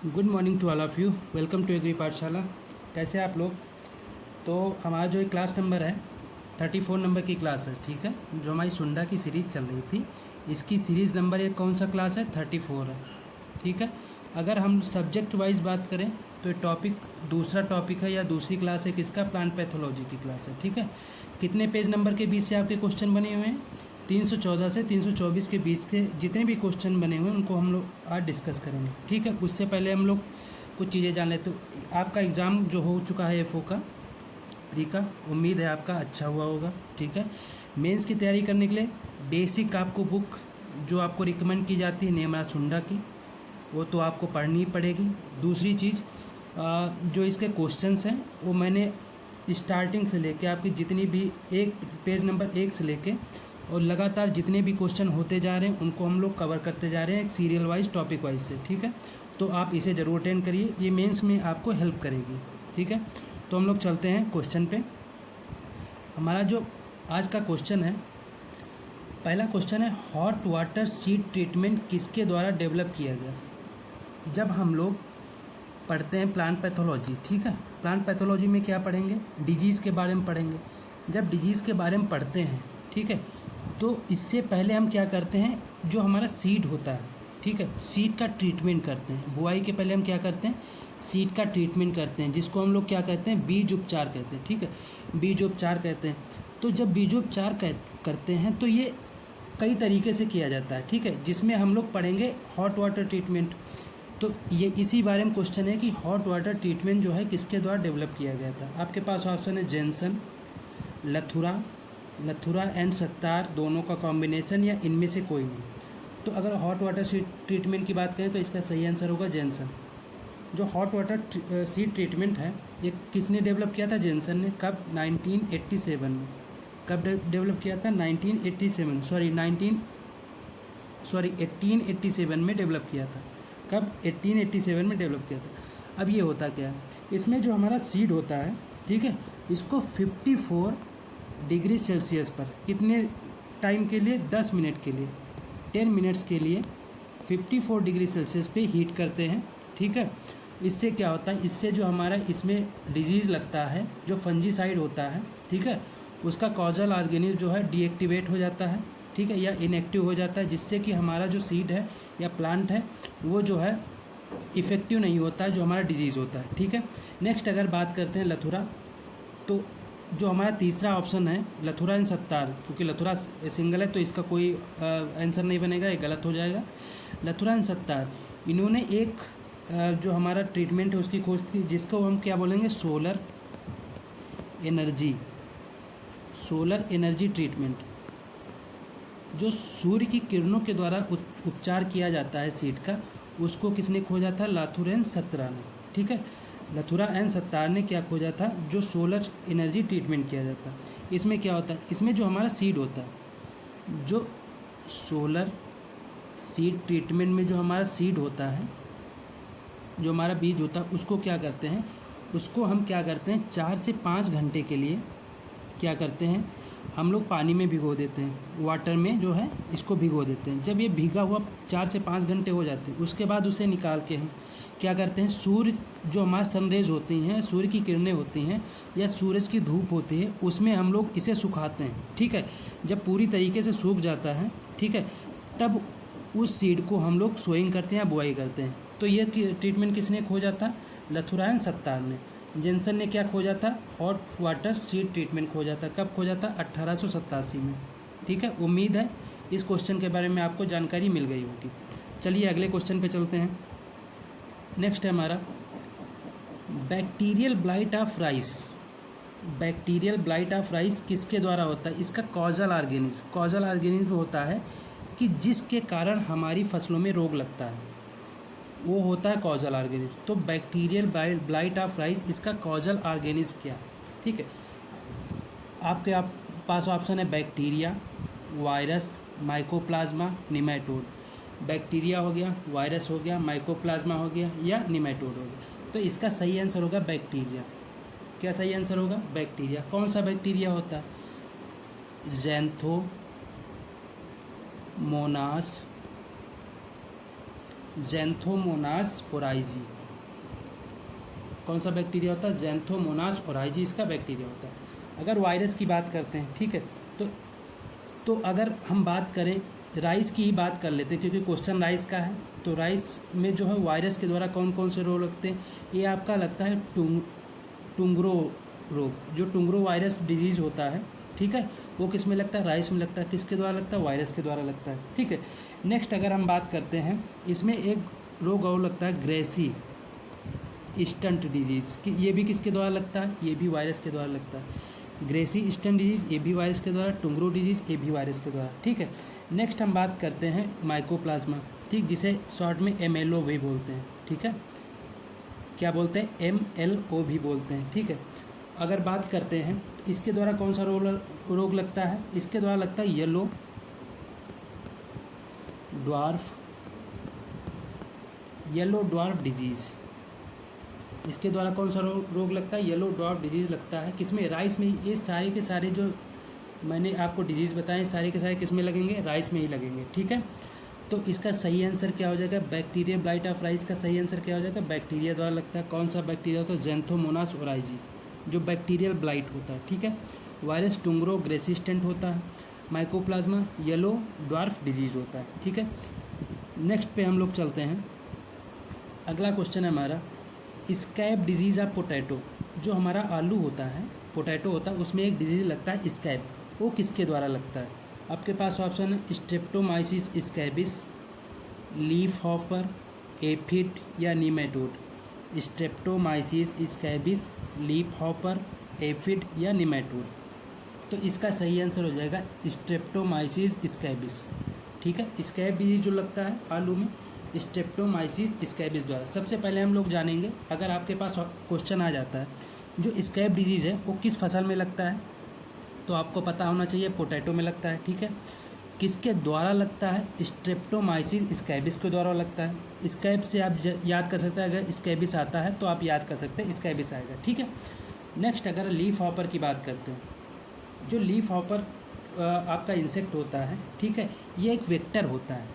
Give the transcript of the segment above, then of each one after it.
Good morning to all of you. Welcome to agri Pathshala. कैसे हैं आप लोग? तो हमारा जो एक क्लास नंबर है 34 नंबर की क्लास है, ठीक है, जो हमारी सुंडा की सीरीज़ चल रही थी। इसकी सीरीज़ नंबर एक कौन सा क्लास है? 34 है, ठीक है। अगर हम सब्जेक्ट वाइज बात करें तो ये टॉपिक दूसरा टॉपिक है या दूसरी क्लास है किसका? प्लांट पैथोलॉजी की क्लास है, ठीक है। कितने पेज नंबर के बीच से आपके क्वेश्चन बने हुए हैं? 314 से 324 के बीच के जितने भी क्वेश्चन बने हुए हैं उनको हम लोग आज डिस्कस करेंगे, ठीक है। उससे पहले हम लोग कुछ चीज़ें जान लेते। तो आपका एग्ज़ाम जो हो चुका है एफओ का, प्री का, उम्मीद है आपका अच्छा हुआ होगा, ठीक है। मेंस की तैयारी करने के लिए बेसिक आपको बुक जो आपको रिकमेंड की जाती है नेमराज सुंडा की, वो तो आपको पढ़नी ही पड़ेगी। दूसरी चीज़ जो इसके क्वेश्चंस हैं वो मैंने स्टार्टिंग से लेके आपकी जितनी भी एक पेज नंबर 1 से लेके और लगातार जितने भी क्वेश्चन होते जा रहे हैं उनको हम लोग कवर करते जा रहे हैं एक सीरियल वाइज टॉपिक वाइज से, ठीक है। तो आप इसे ज़रूर अटेंड करिए, ये मेंस में आपको हेल्प करेगी, ठीक है। तो हम लोग चलते हैं क्वेश्चन पे। हमारा जो आज का क्वेश्चन है, पहला क्वेश्चन है, हॉट वाटर सीड ट्रीटमेंट किसके द्वारा डेवलप किया गया? जब हम लोग पढ़ते हैं प्लांट पैथोलॉजी, ठीक है, प्लांट पैथोलॉजी में क्या पढ़ेंगे? डिजीज़ के बारे में पढ़ेंगे। जब डिजीज़ के बारे में पढ़ते हैं, ठीक है, तो इससे पहले हम क्या करते हैं, जो हमारा सीड होता है, ठीक है, सीड का ट्रीटमेंट करते हैं। बुआई के पहले हम क्या करते हैं? सीड का ट्रीटमेंट करते हैं, जिसको हम लोग क्या कहते हैं? बीज उपचार कहते हैं, ठीक है, बीज उपचार कहते हैं। तो जब बीजोपचार करते हैं तो ये कई तरीके से किया जाता है, ठीक है, जिसमें हम लोग पढ़ेंगे हॉट वाटर ट्रीटमेंट। तो ये इसी बारे में क्वेश्चन है कि हॉट वाटर ट्रीटमेंट जो है किसके द्वारा डेवलप किया गया था। आपके पास ऑप्शन है जेनसन, लथुरा एंड सत्तार, दोनों का कॉम्बिनेशन या इनमें से कोई नहीं। तो अगर हॉट वाटर सीड ट्रीटमेंट की बात करें तो इसका सही आंसर होगा जेनसन। जो हॉट वाटर सीड ट्रीटमेंट है ये किसने डेवलप किया था? जेनसन ने। कब? 1987 में। कब डेवलप किया था? 1887 में डेवलप किया था। कब? 1887 में डेवलप किया था। अब ये होता क्या है, इसमें जो हमारा सीड होता है, ठीक है, इसको 54 डिग्री सेल्सियस पर कितने टाइम के लिए? 10 मिनट के लिए, 10 मिनट्स के लिए 54 डिग्री सेल्सियस पे हीट करते हैं, ठीक है। इससे क्या होता है, इससे जो हमारा इसमें डिजीज़ लगता है, जो फंजीसाइड होता है, ठीक है, उसका कॉजल ऑर्गेनिज्म जो है डीएक्टिवेट हो जाता है, ठीक है, या इनएक्टिव हो जाता है, जिससे कि हमारा जो सीड है या प्लांट है वो जो है इफ़ेक्टिव नहीं होता है, जो हमारा डिजीज़ होता है, ठीक है। नेक्स्ट अगर बात करते हैं लथुरा, तो जो हमारा तीसरा ऑप्शन है लथुरा एंड सत्तार, क्योंकि लथुरा सिंगल है तो इसका कोई आंसर नहीं बनेगा, ये गलत हो जाएगा। लथुरा एंड सत्तार, इन्होंने एक जो हमारा ट्रीटमेंट है उसकी खोज की, जिसको हम क्या बोलेंगे? Solar energy treatment. जो सूर्य की किरणों के द्वारा उपचार किया जाता है सीड का, उसको किसने खोजा था? लथुरा एंड सत्तार ने, ठीक है। लथुरा एंड सत्तार ने क्या खोजा था? जो सोलर एनर्जी ट्रीटमेंट किया जाता है। इसमें क्या होता है, इसमें जो हमारा सीड होता है, जो सोलर सीड ट्रीटमेंट में जो हमारा सीड होता है, जो हमारा बीज होता है, उसको क्या करते हैं, उसको हम क्या करते हैं, 4 से 5 घंटे के लिए क्या करते हैं, हम लोग पानी में भिगो देते हैं, वाटर में जो है इसको भिगो देते हैं। जब ये भीगा हुआ 4 से 5 घंटे हो जाते हैं, उसके बाद उसे निकाल के हम क्या करते हैं, सूर्य जो हमारा सनरेज होती हैं, सूर्य की किरणें होती हैं या सूरज की धूप होती है, उसमें हम लोग इसे सुखाते हैं, ठीक है। जब पूरी तरीके से सूख जाता है, ठीक है, तब उस सीड को हम लोग सोइंग करते हैं या बुआई करते हैं। तो ये ट्रीटमेंट किसने खोजा था? लथुरा एंड सत्तार ने। जेनसन ने क्या खोजा था? हॉट वाटर सीड ट्रीटमेंट खोजा था। कब खोजा था? 1887 में, ठीक है। उम्मीद है इस क्वेश्चन के बारे में आपको जानकारी मिल गई होगी। चलिए अगले क्वेश्चन पे चलते हैं। नेक्स्ट है हमारा bacterial blight of rice. Bacterial blight of rice किसके द्वारा होता है? इसका कॉजल ऑर्गेनिज्म होता है कि जिसके कारण हमारी फसलों में रोग लगता है, वो होता है कॉजल ऑर्गेनिज्म। तो बैक्टीरियल ब्लाइट ऑफ राइस, इसका कॉजल ऑर्गेनिज्म क्या? ठीक है, आपके पास ऑप्शन है bacteria, virus, mycoplasma, nematode. Bacteria हो गया, वायरस हो गया, माइकोप्लाज्मा हो गया या निमेटोड हो गया। तो इसका सही आंसर होगा बैक्टीरिया। क्या सही आंसर होगा? बैक्टीरिया। कौन सा बैक्टीरिया होता है? Xanthomonas Xanthomonas oryzae. कौन सा बैक्टीरिया होता है? ज़ैंथोमोनास ओराइजी इसका बैक्टीरिया होता है। अगर वायरस की बात करते हैं, ठीक है, तो अगर हम बात करें राइस की ही बात कर लेते हैं, क्योंकि क्वेश्चन राइस का है। तो राइस में जो है वायरस के द्वारा कौन कौन से रोग लगते हैं? ये आपका लगता है टुंग्रो रोग, जो टुंग्रो वायरस डिजीज़ होता है, ठीक है, वो किस में लगता है? राइस में लगता है। किसके द्वारा लगता है? वायरस के द्वारा लगता है, ठीक है। नेक्स्ट अगर हम बात करते हैं, इसमें एक रोग और लगता है ग्रेसी स्टंट डिजीज़, कि ये भी किसके द्वारा लगता है? ये भी वायरस के द्वारा लगता है। ग्रेसी स्टंट डिजीज़ ये भी वायरस के द्वारा, टुंग्रो डिजीज़ ये भी वायरस के द्वारा, ठीक है। नेक्स्ट हम बात करते हैं माइकोप्लाज्मा, ठीक, जिसे शॉर्ट में MLO भी बोलते हैं, ठीक है। क्या बोलते हैं? MLO भी बोलते हैं, ठीक है। अगर बात करते हैं इसके द्वारा कौन सा रोग लगता है? इसके द्वारा लगता है येलो ड्वार्फ डिजीज़। इसके द्वारा कौन सा रोग लगता है? येलो ड्वार्फ डिजीज़ लगता है। किसमें? राइस में। ये सारे के सारे जो मैंने आपको डिजीज़ बताएं, सारे के सारे किस में लगेंगे? राइस में ही लगेंगे, ठीक है। तो इसका सही आंसर क्या हो जाएगा? बैक्टीरिया ब्लाइट ऑफ राइस का सही आंसर क्या हो जाएगा? बैक्टीरिया द्वारा लगता है। कौन सा बैक्टीरिया होता है? ज़ैंथोमोनास ओराइजी, जो बैक्टीरियल ब्लाइट होता है, ठीक है। वायरस टुंग्रो ग्रेसिस्टेंट होता है। माइकोप्लाज्मा येलो ड्वार्फ डिजीज़ होता है, ठीक है। नेक्स्ट पे हम लोग चलते हैं। अगला क्वेश्चन है हमारा स्कैब डिजीज़ ऑफ पोटैटो। जो हमारा आलू होता है, पोटैटो होता है, उसमें एक डिजीज़ लगता है स्कैब। वो किसके द्वारा लगता है? आपके पास ऑप्शन है Streptomyces scabies, leaf hopper, aphid या nematode. Streptomyces scabies, leaf hopper, aphid या नीमेटोड। तो इसका सही आंसर हो जाएगा स्ट्रेप्टोमाइसिस स्कैबिस, ठीक है। स्कैब डिजीज जो लगता है आलू में, स्ट्रेप्टोमाइसिस स्कैबिस द्वारा। सबसे पहले हम लोग जानेंगे, अगर आपके पास क्वेश्चन आ जाता है जो स्कैब डिजीज़ है वो किस फसल में लगता है, तो आपको पता होना चाहिए पोटैटो में लगता है, ठीक है। किसके द्वारा लगता है? स्ट्रेप्टोमाइसिस स्कैबिस के द्वारा लगता है। स्कैब से आप याद कर सकते हैं, अगर स्कैबिस आता है तो आप याद कर सकते हैं स्कैबिस आएगा, ठीक है। नेक्स्ट अगर लीफ हॉपर की बात करते हैं, जो लीफ हॉपर आपका इंसेक्ट होता है, ठीक है, ये एक वेक्टर होता है।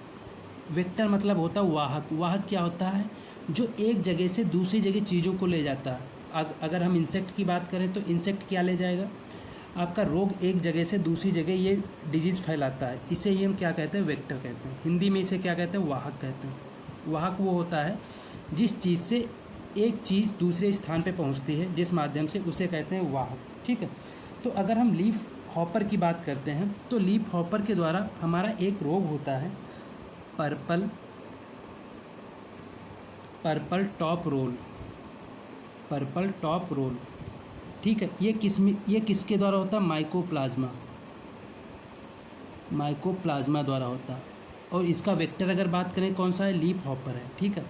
वेक्टर मतलब होता है वाहक। वाहक क्या होता है? जो एक जगह से दूसरी जगह चीज़ों को ले जाता है। अगर हम इंसेक्ट की बात करें तो इंसेक्ट क्या ले जाएगा? आपका रोग एक जगह से दूसरी जगह ये डिजीज़ फैलाता है। इसे ही हम क्या कहते हैं? वेक्टर कहते हैं। हिंदी में इसे क्या कहते हैं? वाहक कहते हैं। वाहक वो होता है जिस चीज़ से एक चीज़ दूसरे स्थान पे पहुंचती है, जिस माध्यम से, उसे कहते हैं वाहक, ठीक है। तो अगर हम लीफ हॉपर की बात करते हैं तो लीफ हॉपर के द्वारा हमारा एक रोग होता है पर्पल टॉप रोल, ठीक है। ये किसके द्वारा होता है? माइकोप्लाज्मा द्वारा होता है। और इसका वेक्टर अगर बात करें कौन सा है? लीफ हॉपर है, ठीक है।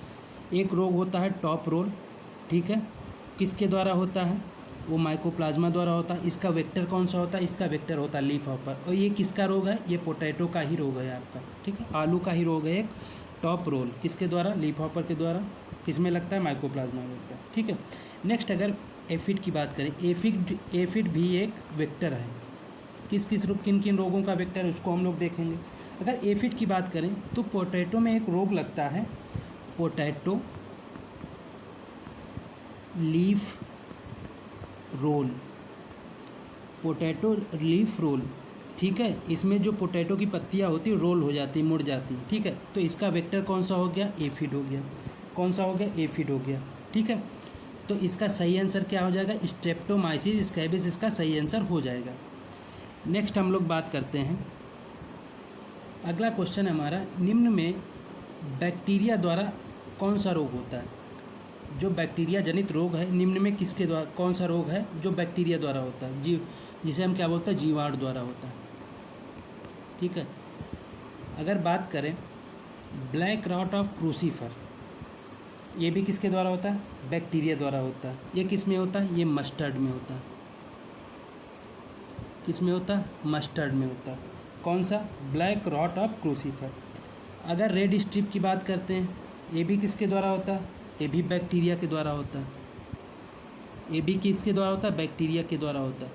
एक रोग होता है टॉप रोल, ठीक है, किसके द्वारा होता है? वो माइकोप्लाज्मा द्वारा होता है। इसका वेक्टर कौन सा होता है? इसका वेक्टर होता है लीफ हॉपर। और ये किसका रोग है? ये पोटैटो का ही रोग है आपका, ठीक है, आलू का ही रोग है एक, टॉप रोल। किसके द्वारा? लीफ हॉपर के द्वारा। किस में लगता है? माइकोप्लाज्मा में लगता है, ठीक है। नेक्स्ट अगर एफिड की बात करें, एफिड भी एक वेक्टर है। किन किन रोगों का वेक्टर है उसको हम लोग देखेंगे। अगर एफिड की बात करें तो पोटैटो में एक रोग लगता है पोटैटो लीफ रोल, ठीक है। इसमें जो पोटैटो की पत्तियां होती है रोल हो जाती, मुड़ जाती, ठीक है। तो इसका वेक्टर कौन सा हो गया? एफिड हो गया। कौन सा हो गया? एफिड हो गया, ठीक है। तो इसका सही आंसर क्या हो जाएगा? स्ट्रेप्टोमाइसिस स्कैबिस इसका सही आंसर हो जाएगा। नेक्स्ट हम लोग बात करते हैं, अगला क्वेश्चन है हमारा, निम्न में बैक्टीरिया द्वारा कौन सा रोग होता है? जो बैक्टीरिया जनित रोग है, निम्न में किसके द्वारा, कौन सा रोग है जो बैक्टीरिया द्वारा होता है? जिसे हम क्या बोलते हैं? जीवाणु द्वारा होता है, ठीक है। अगर बात करें ब्लैक रॉट ऑफ क्रूसीफर, ये भी किसके द्वारा होता है? बैक्टीरिया द्वारा होता है। ये किस में होता है? ये मस्टर्ड में होता है। किस में होता है? मस्टर्ड में होता है। कौन सा? Black rot of crucifer. अगर रेड स्ट्रिप की बात करते हैं, ये भी किसके द्वारा होता है? ये भी बैक्टीरिया के द्वारा होता है। ये भी किसके द्वारा होता है? बैक्टीरिया के द्वारा होता है।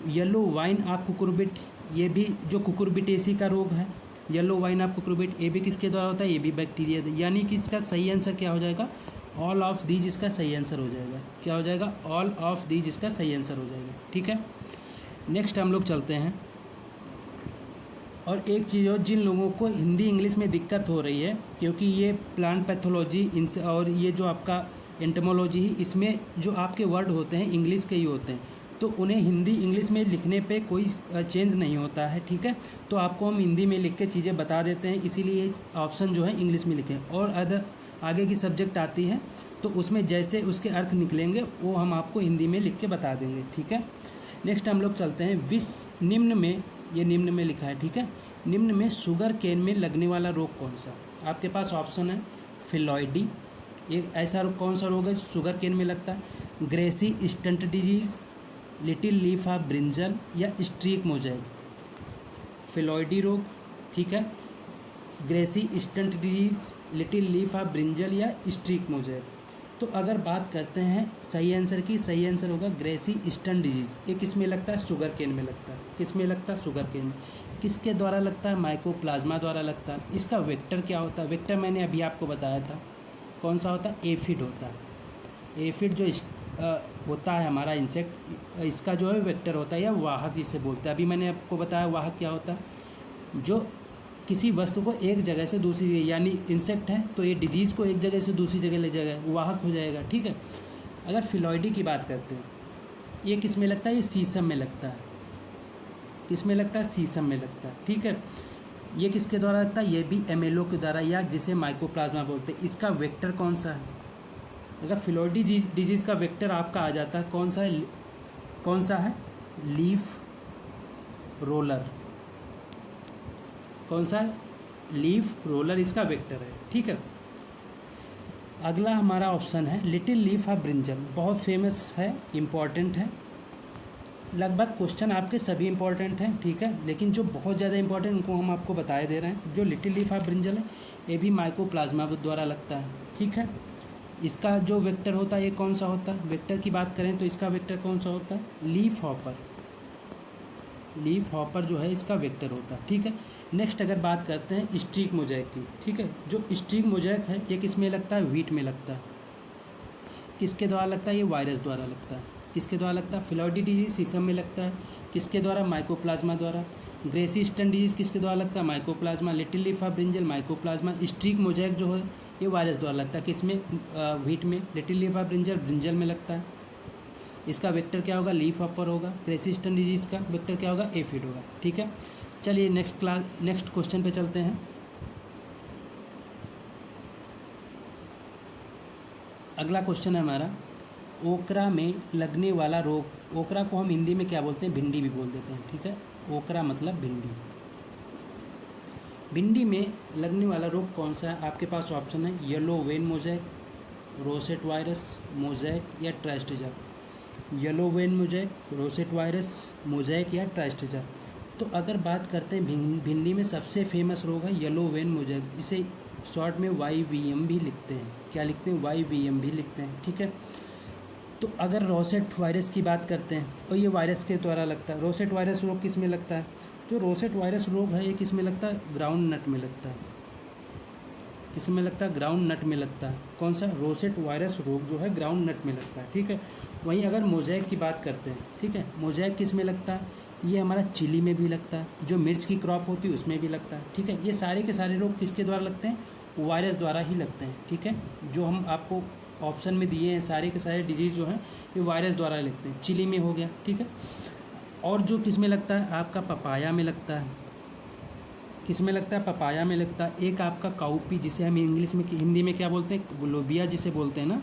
येलो वाइन ऑफ कुकुरबिट, ये भी जो कुकुरबिटेसी का रोग है, येलो वाइन आपको क्रोबेट, ये भी किसके द्वारा होता है, ये भी बैक्टीरिया, यानी कि इसका सही आंसर क्या हो जाएगा, ऑल ऑफ दीज इसका सही आंसर हो जाएगा। क्या हो जाएगा, ऑल ऑफ दीज इसका सही आंसर हो जाएगा। ठीक है, नेक्स्ट हम लोग चलते हैं। और एक चीज़ और, जिन लोगों को हिंदी इंग्लिश में दिक्कत हो रही है, क्योंकि ये प्लांट पैथोलॉजी इनसे और ये जो आपका एंटोमोलॉजी ही, इसमें जो आपके वर्ड होते हैं इंग्लिश के ही होते हैं, तो उन्हें हिंदी इंग्लिश में लिखने पे कोई चेंज नहीं होता है। ठीक है, तो आपको हम हिंदी में लिख के चीज़ें बता देते हैं, इसीलिए ऑप्शन जो है इंग्लिश में लिखें। और अदर आगे की सब्जेक्ट आती है तो उसमें जैसे उसके अर्थ निकलेंगे वो हम आपको हिंदी में लिख के बता देंगे। ठीक है, नेक्स्ट हम लोग चलते हैं। निम्न में, ये निम्न में लिखा है, ठीक है, निम्न में शुगर केन में लगने वाला रोग कौन सा। आपके पास ऑप्शन है फिलॉइडी, एक ऐसा रोग, कौन सा रोग है शुगर केन में लगता है, grassy stunt disease, little leaf of brinjal या स्ट्रीक मोज़ेक। फिलॉइडी रोग, ठीक है, grassy stunt disease, little leaf of brinjal या स्ट्रीक मोज़ेक। तो अगर बात करते हैं सही आंसर की, सही आंसर होगा ग्रेसी स्टंट डिजीज़। ये किस में लगता है, शुगर केन में लगता है। किस में लगता है, शुगर केन में। किसके द्वारा लगता है, माइकोप्लाज्मा द्वारा लगता है। इसका वेक्टर क्या होता है, वेक्टर मैंने अभी आपको बताया था, कौन सा होता है, एफिड होता है। एफिड जो होता है हमारा इंसेक्ट, इसका जो है वेक्टर होता है या वाहक जिसे बोलते हैं। अभी मैंने आपको बताया वाहक क्या होता है, जो किसी वस्तु को एक जगह से दूसरी जगह, यानी इंसेक्ट है तो ये डिजीज़ को एक जगह से दूसरी जगह ले जाएगा, वाहक हो जाएगा। ठीक है, अगर फिलॉइडी की बात करते हैं, ये किस में लगता है, ये सीसम में लगता है। किस में लगता है, सीसम में लगता है। ठीक है, ये किसके द्वारा लगता है, ये भी एमएलओ के द्वारा या जिसे माइकोप्लाज्मा बोलते हैं। इसका वेक्टर कौन सा है, अगर फिलॉइडी डिजीज़ का वेक्टर आपका आ जाता है, कौन सा है, कौन सा है, लीफ रोलर। कौन सा है, लीफ रोलर इसका वेक्टर है। ठीक है, अगला हमारा ऑप्शन है लिटिल लीफ ऑफ ब्रिंजल। बहुत फेमस है, इम्पॉर्टेंट है, लगभग क्वेश्चन आपके सभी इंपॉर्टेंट हैं। ठीक है, लेकिन जो बहुत ज़्यादा इंपॉर्टेंट उनको हम आपको बताए दे रहे हैं। जो लिटिल लीफ ऑफ ब्रिंजल है, ये भी माइकोप्लाज्मा द्वारा लगता है। ठीक है, इसका जो वेक्टर होता है ये कौन सा होता है, वेक्टर की बात करें तो इसका वेक्टर कौन सा होता है, लीफ हॉपर। लीफ हॉपर जो है इसका वेक्टर होता है। ठीक है, नेक्स्ट अगर बात करते हैं स्ट्रीक मोज़ेक की। ठीक है, जो स्ट्रीक मोज़ेक है ये किस में लगता है, व्हीट में लगता है। किसके द्वारा लगता है, ये वायरस द्वारा लगता है। किसके द्वारा लगता है, फिलॉइडी डिजीज सीसम में लगता है। किसके द्वारा, माइकोप्लाज्मा द्वारा। ग्रेसी स्टंट डिजीज किसके द्वारा लगता है, mycoplasma. Little leaf of brinjal, mycoplasma. Streak mosaic जो है ये वायरस द्वारा लगता है। किसमें, व्हीट में। Little leaf of brinjal brinjal में लगता है। इसका वेक्टर क्या होगा, लीफ हॉपर होगा। ग्रेसी स्टंट डिजीज का वेक्टर क्या होगा, एफिड होगा। ठीक है, चलिए नेक्स्ट क्वेश्चन पे चलते हैं। अगला क्वेश्चन है हमारा, ओकरा में लगने वाला रोग। ओकरा को हम हिंदी में क्या बोलते हैं, भिंडी भी बोल देते हैं। ठीक है, ओकरा मतलब भिंडी। भिंडी में लगने वाला रोग कौन सा है, आपके पास ऑप्शन है yellow vein mosaic, rosette virus, mosaic या tristeza. Yellow vein mosaic, rosette virus, mosaic या ट्राइस्टेजा। तो अगर बात करते हैं भिंडी में सबसे फेमस रोग है येलो वेन मोज़ेक। इसे शॉर्ट में YVM भी लिखते हैं। क्या लिखते हैं, YVM भी लिखते हैं। ठीक है, तो अगर रोसेट वायरस की बात करते हैं और ये वायरस के द्वारा लगता है। रोसेट वायरस रोग किस में लगता है, जो रोसेट वायरस रोग है ये किस में लगता है, ग्राउंड नट में लगता है। किस में लगता है, ग्राउंड नट में लगता है। कौन सा, रोसेट वायरस रोग जो है ग्राउंड नट में लगता है। ठीक है, वहीं अगर मोज़ेक की बात करते हैं, ठीक है, मोज़ेक किस में लगता है, ये हमारा चिली में भी लगता है, जो मिर्च की क्रॉप होती है उसमें भी लगता है। ठीक है, ये सारे के सारे रोग किसके द्वारा लगते हैं, वायरस द्वारा ही लगते हैं। ठीक है, जो हम आपको ऑप्शन में दिए हैं सारे के सारे डिजीज़ जो हैं ये वायरस द्वारा लगते हैं। चिली में हो गया। ठीक है, और जो किस में लगता है, आपका पपाया में लगता है। किस में लगता है, पपाया में लगता है। एक आपका काउपी, जिसे हम इंग्लिश में हिंदी में क्या बोलते हैं, लोबिया जिसे बोलते हैं ना,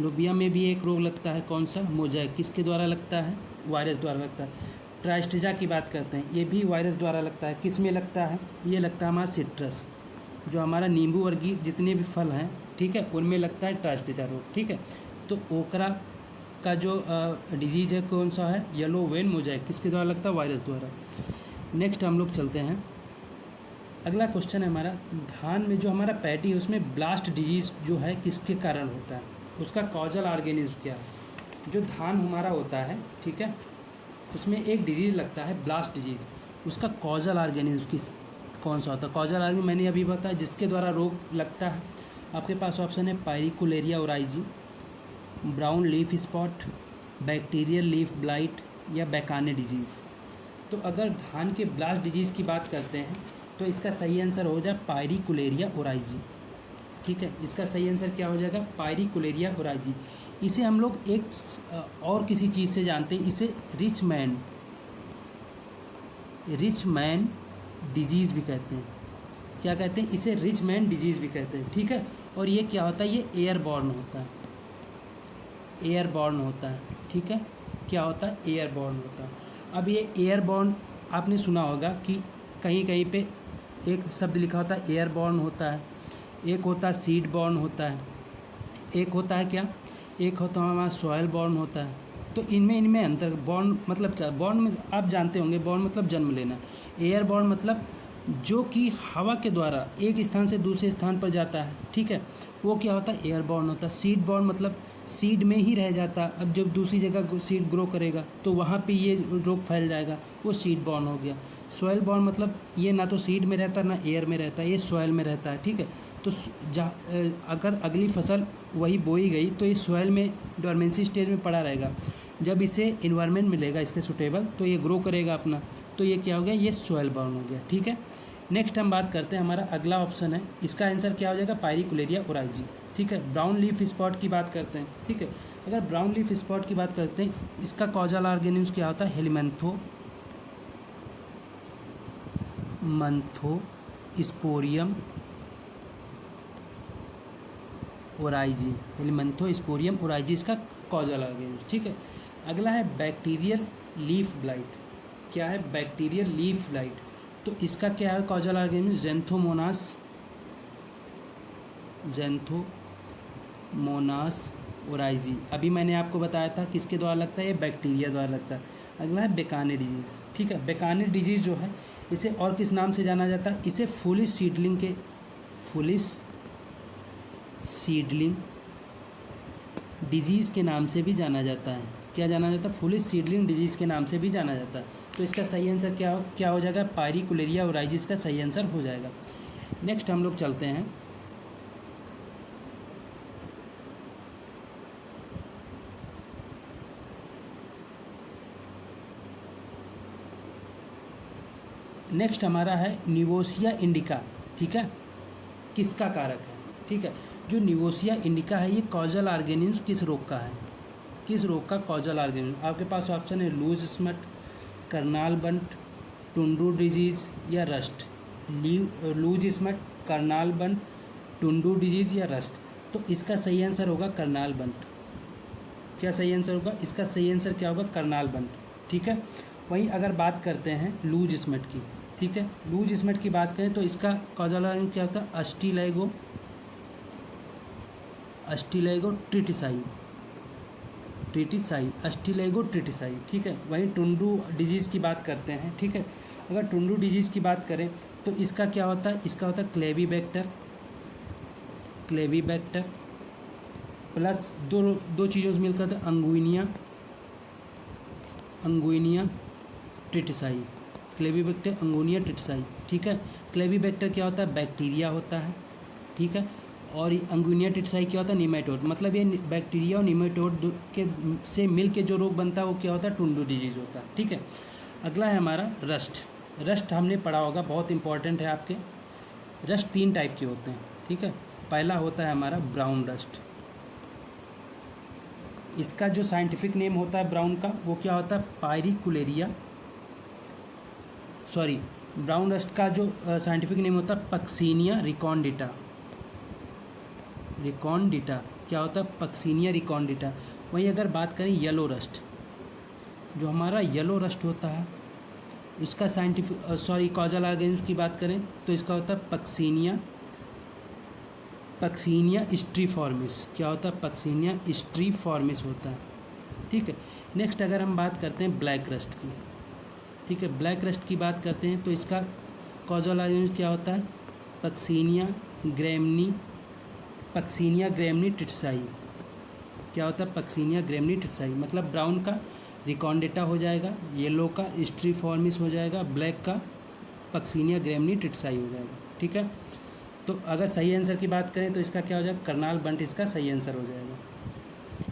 लोबिया में भी एक रोग लगता है। कौन सा, मोज़ेक। किसके द्वारा लगता है, वायरस द्वारा लगता है। ट्राइस्टेजा की बात करते हैं, ये भी वायरस द्वारा लगता है। किस में लगता है, ये लगता है हमारा सिट्रस, जो हमारा नींबू वर्गीय जितने भी फल हैं, ठीक है, उनमें लगता है ट्राइस्टेजा रोग। ठीक है, तो ओकरा का जो डिजीज़ है कौन सा है, येलो वेन मोज़ेक। किसके द्वारा लगता है, वायरस द्वारा। नेक्स्ट हम लोग चलते हैं, अगला क्वेश्चन है हमारा, धान में जो हमारा पैडी है उसमें ब्लास्ट डिजीज़ जो है किसके कारण होता है, उसका कॉजल ऑर्गेनिज्म क्या है। जो धान हमारा होता है, ठीक है, उसमें एक डिजीज़ लगता है ब्लास्ट डिजीज़, उसका कॉजल ऑर्गेनिज्म कौन सा होता है? कॉजल ऑर्गेनिज्म मैंने अभी बताया जिसके द्वारा रोग लगता है। आपके पास ऑप्शन है pyricularia oryzae, brown leaf spot, bacterial leaf blight या बेकाने डिजीज़। तो अगर धान के ब्लास्ट डिजीज़ की बात करते हैं तो इसका सही आंसर हो जाए पायरिकुलेरिया ओराइजी। ठीक है, इसका सही आंसर क्या हो जाएगा? पायरिकुलेरिया ओराइजी। इसे हम लोग एक और किसी चीज़ से जानते हैं, इसे रिच मैन डिजीज़ भी कहते हैं। क्या कहते हैं? इसे रिच मैन डिजीज़ भी कहते हैं। ठीक है, और ये क्या होता है? ये एयरबॉर्न होता है, एयरबॉर्न होता है। ठीक है, क्या होता है? एयरबॉर्न होता है। अब ये एयरबॉर्न आपने सुना होगा कि कहीं कहीं पे एक शब्द लिखा होता है एयरबॉर्न होता है, एक होता है सीड बॉर्न होता है, एक होता है क्या? एक होता है हमारा सॉयल बॉर्न होता है। तो इनमें अंतर। बॉर्न मतलब क्या? बॉर्न में आप जानते होंगे, बॉर्न मतलब जन्म लेना। एयरबॉर्न मतलब जो कि हवा के द्वारा एक स्थान से दूसरे स्थान पर जाता है। ठीक है, वो क्या होता है? एयरबॉर्न होता है। सीड बॉर्न मतलब सीड में ही रह जाता। अब जब दूसरी जगह सीड ग्रो करेगा तो वहाँ पे ये रोग फैल जाएगा, वो सीड बॉर्न हो गया। सॉयल बॉर्न मतलब ये ना तो सीड में रहता ना एयर में रहता, ये सॉयल में रहता है। ठीक है, तो अगर अगली फसल वही बोई गई तो ये सॉयल में डोरमेंसी स्टेज में पड़ा रहेगा। जब इसे इन्वायरमेंट मिलेगा इसके सुटेबल तो ये ग्रो करेगा अपना, तो ये क्या हो गया? ये सॉयल बॉर्न हो गया। ठीक है, नेक्स्ट हम बात करते हैं, हमारा अगला ऑप्शन है, इसका आंसर क्या हो जाएगा? पायरिकुलेरिया ओराइजी। ठीक है, ब्राउन लीफ स्पॉट की बात करते हैं। ठीक है, अगर ब्राउन लीफ स्पॉट की बात करते हैं, इसका कॉजल ऑर्गेनिज्म क्या होता है? हेलिमेंथोस्पोरियम ओराइजी। हेलिमेंथोस्पोरियम ओराइजी इसका कॉजल ऑर्गेनिज्म। ठीक है, अगला है बैक्टीरियल लीफ ब्लाइट। क्या है? Bacterial leaf blight. तो इसका क्या है कॉजल ऑर्गेनिज्म? Xanthomonas oryzae. अभी मैंने आपको बताया था किसके द्वारा लगता है? ये बैक्टीरिया द्वारा लगता है। अगला है बेकाने डिजीज़। ठीक है, बेकाने डिजीज़ जो है इसे और किस नाम से जाना जाता है? इसे फुलिश सीडलिंग डिजीज़ के नाम से भी जाना जाता है। क्या जाना जाता है? फुलिश सीडलिंग डिजीज़ के नाम से भी जाना जाता है। तो इसका सही आंसर क्या हो जाएगा? पायरिकुलेरिया ओराइजी इसका सही आंसर हो जाएगा। नेक्स्ट हम लोग चलते हैं, नेक्स्ट हमारा है निवोसिया इंडिका। ठीक है, किसका कारक है? ठीक है, जो निवोसिया इंडिका है ये कॉजल ऑर्गेनिज्म किस रोग का है? किस रोग का कॉजल ऑर्गेनिज्म? आपके पास ऑप्शन है लूज स्मट, करनाल बंट, टुंडू डिजीज़ या रस्ट। लूज स्मट, करनाल बंट, टुंडू डिजीज़ या रस्ट। तो इसका सही आंसर होगा करनाल बंट। क्या सही आंसर होगा? इसका सही आंसर क्या होगा? करनाल बंट। ठीक है, वहीं अगर बात करते हैं लूज स्मट की, ठीक है, लूज स्मट की बात करें तो इसका कॉजल ऑर्गेनिज्म क्या होता है? Ustilago tritici. ठीक है, वहीं टुंडू डिजीज़ की बात करते हैं। ठीक है, अगर टुंडू डिजीज़ की बात करें तो इसका क्या होता है? इसका होता है क्लेवीबैक्टर प्लस दो चीज़ों से मिलकर था अंगुइनिया ट्रिटिसाई। क्लेवीबैक्टर, अंगुइनिया ट्रिटिसाई। ठीक है, क्लेवीबैक्टर क्या होता है? बैक्टीरिया होता है। ठीक है, और अंगुइनिया ट्रिटिसाई क्या होता है? निमेटोड। मतलब ये बैक्टीरिया और निमेटोड के से मिल के जो रोग बनता है वो क्या होता है? टुंडू डिजीज़ होता है। ठीक है, अगला है हमारा रस्ट हमने पढ़ा होगा, बहुत इंपॉर्टेंट है आपके। रस्ट 3 टाइप के होते हैं। ठीक है, पहला होता है हमारा ब्राउन रस्ट। इसका जो साइंटिफिक नेम होता है ब्राउन का वो क्या होता है? ब्राउन रस्ट का जो साइंटिफिक नेम होता है पक्सीनिया रिकॉन्डिटा। क्या होता है? Puccinia recondita. वहीं अगर बात करें येलो रस्ट, जो हमारा येलो रस्ट होता है इसका कॉजल ऑर्गेनिज्म की बात करें तो इसका होता है पक्सीनिया स्ट्रीफॉर्मिस। क्या होता है? पक्सीनिया स्ट्रीफॉर्मिस होता है। ठीक है, नेक्स्ट अगर हम बात करते हैं ब्लैक रस्ट की, ठीक है, ब्लैक रस्ट की बात करते हैं तो इसका कॉजल ऑर्गेनिज्म क्या होता है? Puccinia ग्रैमनी tritici. क्या होता है? Puccinia ग्रैमनी tritici. मतलब ब्राउन का रिकॉन्डेटा हो जाएगा, येलो का स्ट्रीफॉर्मिस हो जाएगा, ब्लैक का पक्सिनिया ग्रेमनी टिटसाई हो जाएगा। ठीक है, तो अगर सही आंसर की बात करें तो इसका क्या हो जाएगा, कर्नाल बंट इसका सही आंसर हो जाएगा।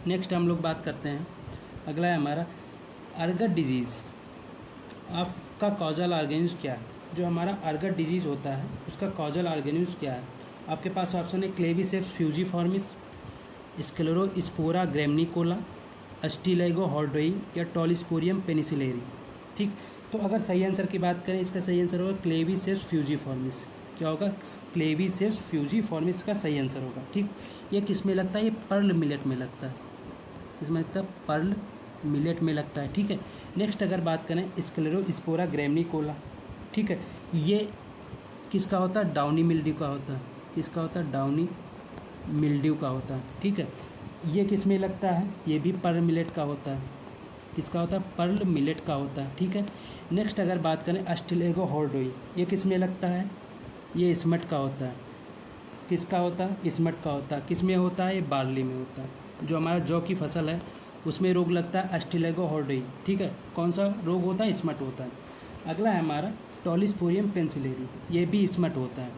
नेक्स्ट हम लोग बात करते हैं, अगला है हमारा अर्गट डिजीज़ आपका कॉजल ऑर्गेनिज्म क्या है। जो हमारा अर्गट डिजीज़ होता है उसका कॉजल ऑर्गेनिज्म क्या है। आपके पास ऑप्शन है क्लेविसेप्स फ्यूजीफॉर्मिस, स्क्लेरोस्पोरा ग्रेमनिकोला, अस्टिलेगो हॉर्डोई या टॉलिस्पोरियम पेनिसिलेरी। ठीक, तो अगर सही आंसर की बात करें इसका सही आंसर होगा क्लेविसेप्स फ्यूजीफॉर्मिस। क्या होगा, क्लेविसेप्स फ्यूजीफॉर्मिस का सही आंसर होगा। ठीक, ये किस में लगता है, ये पर्ल मिलेट में लगता है। किसमें लगता है, पर्ल मिलेट में लगता है। ठीक है, नेक्स्ट अगर बात करें स्क्लेरोस्पोरा ग्रेमनिकोला, ठीक है, ये किसका होता है, डाउनी मिल्ड्यू का होता है। किसका होता है, डाउनी मिल्ड्यू का होता है। ठीक है, ये किस में लगता है, ये भी पर्ल मिलेट का होता है। किसका होता है, पर्ल मिलेट का होता है। ठीक है, नेक्स्ट अगर बात करें अस्टिलेगो हॉर्डोई, ये किस में लगता है, ये इसमट का होता है। किसका होता है, इसमट का होता है। किस में होता है, ये बार्ली में होता है। जो हमारा जौ की फसल है उसमें रोग लगता है अस्टिलेगो हॉर्डोई। ठीक है, कौन सा रोग होता है, इसमट होता है। अगला है हमारा टॉलिस्पोरियम पेनिसिलेरी, ये भी इसमट होता है,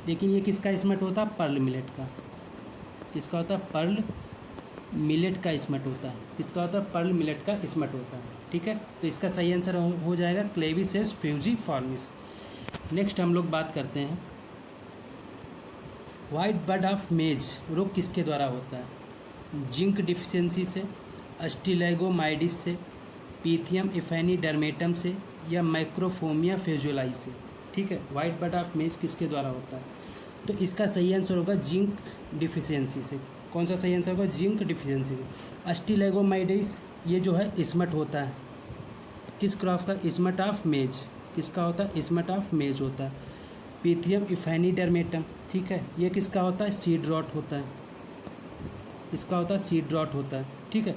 लेकिन ये किसका इसमट होता है, पर्ल मिलेट का। किसका होता है, पर्ल मिलेट का इसमट होता है। किसका होता है, पर्ल मिलेट का इसमट होता है। ठीक है, तो इसका सही आंसर हो जाएगा क्लेविसेप्स फ्यूजीफॉर्मिस। नेक्स्ट हम लोग बात करते हैं वाइट बड ऑफ मेज रोग किसके द्वारा होता है। जिंक डिफिशियंसी से, अस्टिलेगोमाइडिस से, पीथियम इफेनिडर्मेटम से या माइक्रोफोमिया फेजुलाई से। ठीक है, वाइट बड ऑफ मेज किसके द्वारा होता है, तो इसका सही आंसर होगा जिंक डिफिशियंसी से। कौन सा सही आंसर होगा, जिंक डिफिशियंसी से। अस्टिलेगोमाइडिस ये जो है इसमट होता है, किस क्रॉप का, इसमट ऑफ मेज। किसका होता है, इसमट ऑफ मेज होता है। पीथियम इफेनिडर्मेटम, ठीक है, ये किसका होता है, सीड रॉट होता है। किसका होता है, सीड रॉट होता है। ठीक है,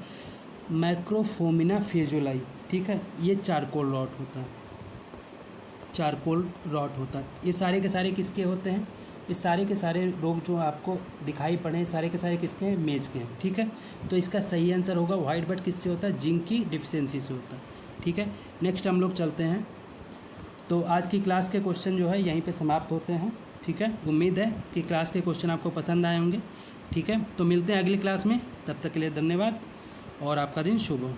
माइक्रोफोमिना फेजुलाई, ठीक है, ये चारकोल रॉट होता है। चारकोल रॉट होता है। ये सारे के सारे किसके होते हैं, ये सारे के सारे रोग जो आपको दिखाई पड़े सारे के सारे किसके हैं, मेज के हैं। ठीक है, तो इसका सही आंसर होगा वाइट बड किससे होता है, जिंक की डिफिशियंसी से होता है। ठीक है, नेक्स्ट हम लोग चलते हैं। तो आज की क्लास के क्वेश्चन जो है यहीं पे समाप्त होते हैं। ठीक है, उम्मीद है कि क्लास के क्वेश्चन आपको पसंद आए होंगे। ठीक है, तो मिलते हैं अगली क्लास में, तब तक के लिए धन्यवाद और आपका दिन शुभ हो।